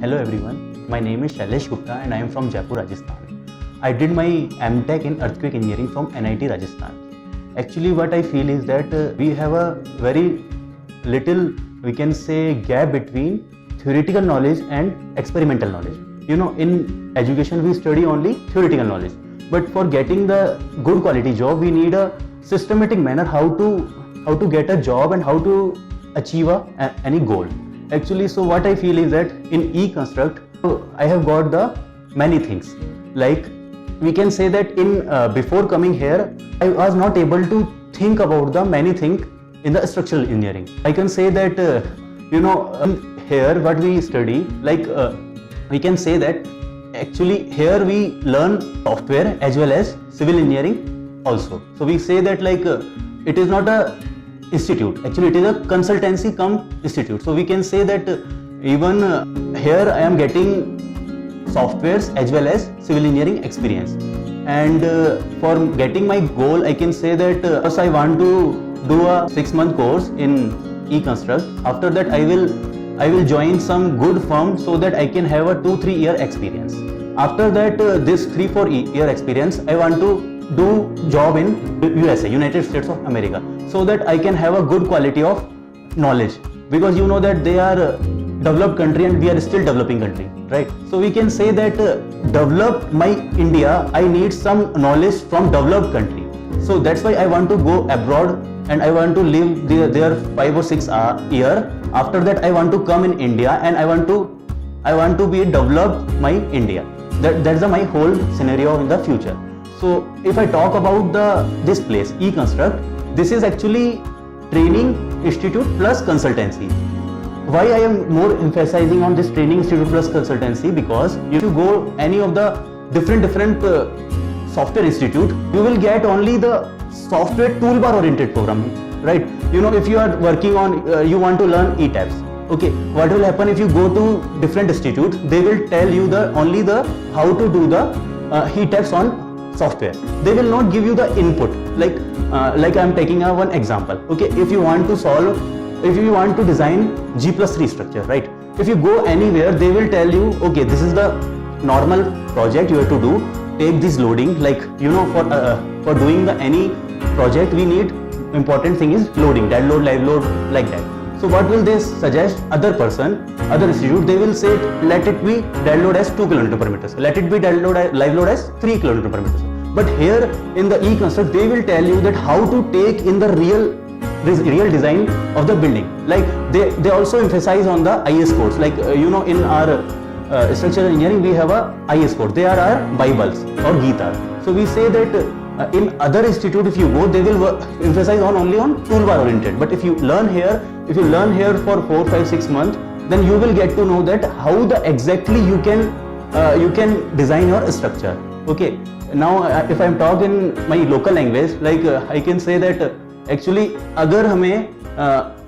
Hello everyone, my name is Shailesh Gupta and I am from Jaipur, Rajasthan. I did my MTech in Earthquake Engineering from NIT Rajasthan. Actually what I feel is that we have a very little, we can say, gap between theoretical knowledge and experimental knowledge. You know, in education we study only theoretical knowledge, but for getting the good quality job we need a systematic manner how to get a job and how to achieve any goal. Actually, so what I feel is that in E-Construct, I have got the many things. Like we can say that in before coming here, I was not able to think about the many things in the structural engineering. I can say that here what we study, like we can say that actually here we learn software as well as civil engineering also. So we say that like it is not a institute, actually it is a consultancy come institute. So we can say that even here I am getting softwares as well as civil engineering experience. And for getting my goal, I can say that first I want to do a 6-month course in E-Construct. After that I will join some good firm so that I can have a 2-3 year experience. After that this 3-4 year experience I want to do job in USA, United States of America, so that I can have a good quality of knowledge, because you know that they are developed country and we are still developing country, right? So we can say that develop my India, I need some knowledge from developed country. So that's why I want to go abroad and I want to live there 5 or 6 year. After that I want to come in India and I want to be developed my India. That's my whole scenario in the future. So if I talk about this place, E-Construct, this is actually training institute plus consultancy. Why I am more emphasizing on this training institute plus consultancy? Because if you go any of the different software institute, you will get only the software toolbar oriented program, right? You know, if you are working on, you want to learn ETABS. Okay, what will happen if you go to different institute? They will tell you only how to do the ETABS on software. They will not give you the input. Like I am taking one example. Okay, if you want to design G+3 structure, right? If you go anywhere, they will tell you, okay, this is the normal project you have to do. Take this loading, like you know, for doing any project, we need important thing is loading, dead load, live load, like that. So what will they suggest? Other institute, they will say let it be dead load as 2 kN per meter. Let it be dead load, live load as 3 kN per meter. But here in the E-Construct, they will tell you that how to take in the real design of the building. Like they also emphasize on the IS codes. Like you know, in our structural engineering we have a IS code. They are our Bibles or Gita. So we say that in other institute, if you go, they will emphasize only on toolbar oriented. But if you learn here for 4, 5, 6 months, then you will get to know that how exactly you can design your structure. Okay. Now if I am talking my local language, like I can say that actually अगर हमें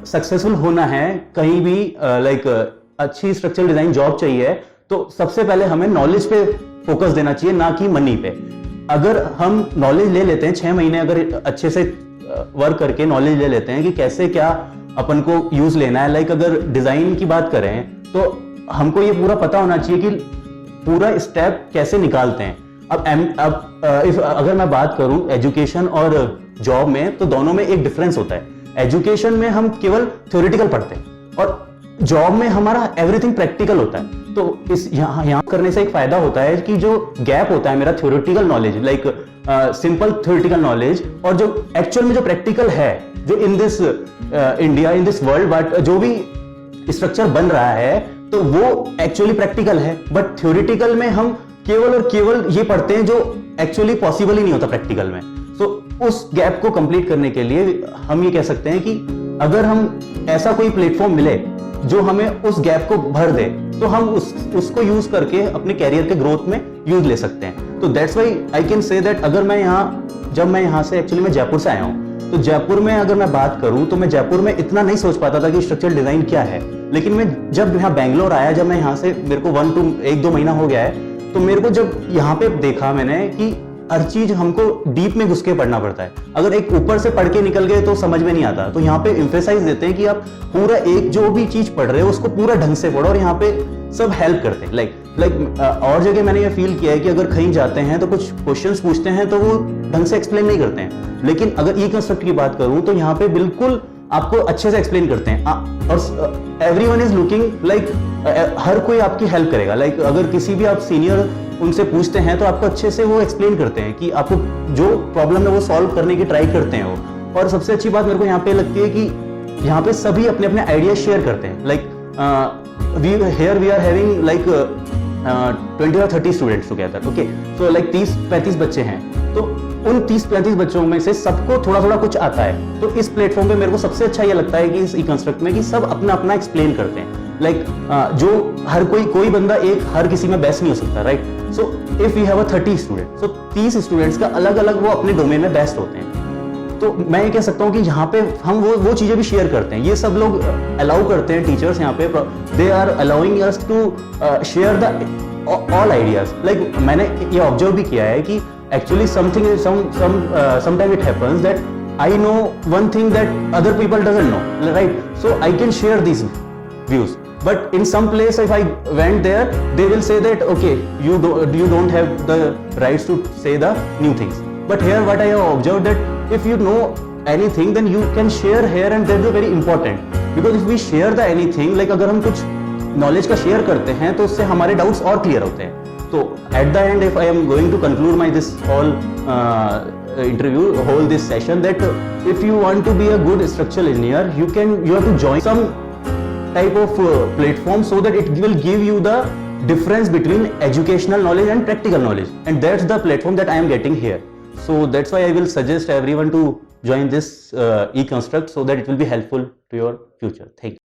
successful होना है कहीं भी, like अच्छी structural design job चाहिए, तो सबसे पहले हमें नॉलेज पे फोकस देना चाहिए, ना कि मनी पे. अगर हम नॉलेज ले लेते हैं 6 महीने, अगर अच्छे से वर्क करके नॉलेज ले लेते हैं कि कैसे क्या अपन को यूज लेना है, लाइक अगर डिजाइन की बात करें तो हमको ये पूरा पता होना चाहिए कि पूरा स्टेप कैसे निकालते हैं. अब अगर मैं बात करूं एजुकेशन और जॉब में, तो दोनों में एक डिफरेंस होता है. एजुकेशन में हम केवल थ्योरेटिकल पढ़ते हैं और जॉब में हमारा एवरीथिंग प्रैक्टिकल होता है. तो इस यहाँ करने से एक फायदा होता है कि जो गैप होता है मेरा theoretical knowledge, like simple theoretical knowledge, और जो एक्चुअल में जो प्रैक्टिकल है, जो in this India, in this world, but जो भी स्ट्रक्चर बन रहा है तो वो एक्चुअली प्रैक्टिकल है. बट थ्योरेटिकल में हम केवल और केवल ये पढ़ते हैं जो एक्चुअली पॉसिबल ही नहीं होता प्रैक्टिकल में. तो उस गैप को कंप्लीट करने के लिए हम ये कह सकते हैं कि अगर हम ऐसा कोई प्लेटफॉर्म मिले जो हमें उस गैप को भर दे, तो हम उसको यूज करके अपने कैरियर के ग्रोथ में यूज ले सकते हैं. तो that's why I can say that अगर जब मैं यहाँ से एक्चुअली मैं जयपुर से आया हूँ, तो जयपुर में अगर मैं बात करूँ तो मैं जयपुर में इतना नहीं सोच पाता था कि स्ट्रक्चरल डिजाइन क्या है. लेकिन मैं जब यहाँ बैंगलोर आया, जब मैं यहाँ से, मेरे को 1-2 महीना हो गया है, तो मेरे को जब यहाँ पे देखा मैंने कि हर चीज हमको डीप में घुस के पढ़ना पड़ता है. अगर एक ऊपर से पढ़ के निकल गए तो समझ में नहीं आता. तो यहाँ पे एम्फेसाइज देते हैं कि आप पूरा एक जो भी चीज पढ़ रहे हो उसको पूरा ढंग से पढ़ो, और यहाँ पे सब हेल्प करते हैं। और जगह मैंने ये फील किया है कि अगर कहीं जाते हैं तो कुछ क्वेश्चंस पूछते हैं तो वो ढंग से एक्सप्लेन नहीं करते हैं, लेकिन अगर ई कंस्ट्रक्ट की बात करूं तो यहाँ पे बिल्कुल आपको अच्छे से एक्सप्लेन करते हैं। और एवरीवन इज लुकिंग लाइक हर कोई आपकी हेल्प करेगा। अगर किसी भी आप सीनियर उनसे पूछते हैं तो आपको अच्छे से वो एक्सप्लेन करते हैं कि आपको जो प्रॉब्लम है वो सॉल्व करने की ट्राई करते हैं वो। और सबसे अच्छी बात मेरे को यहाँ पे लगती है कि यहाँ पे सभी अपने अपने आइडिया शेयर करते हैं। We are having 20 or 30 students together, okay. So 30-35 बच्चे हैं, तो उन 30-35 बच्चों में से सबको थोड़ा थोड़ा कुछ आता है। तो इस प्लेटफॉर्म पे मेरे को सबसे अच्छा ये लगता है कि इस ई कंस्ट्रक्ट में कि सब अपना अपना एक्सप्लेन करते हैं। जो हर कोई बंदा हर किसी में बेस्ट नहीं हो सकता, right. So if you have 30 student, so 30 students का अलग अलग वो अपने डोमेन में बेस्ट होते हैं। तो मैं ये कह सकता हूँ कि यहाँ पे हम वो चीजें भी शेयर करते हैं। ये सब लोग अलाउ करते हैं, टीचर्स यहाँ पे they are allowing us to share the all ideas. मैंने ये ऑब्जर्व भी किया है कि actually sometime it happens that I know one thing that other people doesn't know, right. So I can share this views, but in some place if I went there they will say that okay, you don't have the rights to say the new things. But here what I have observed that if you know anything then you can share here, and that is very important, because if we share the anything, अगर हम कुछ knowledge का share करते हैं तो उससे हमारे doubts और क्लियर होते हैं। तो at the end if I am going to conclude my this whole interview, whole this session, that if you want to be a good structural engineer, you have to join some type of platform so that it will give you the difference between educational knowledge and practical knowledge, and that's the platform that I am getting here. So that's why I will suggest everyone to join this e-construct so that it will be helpful to your future. Thank you.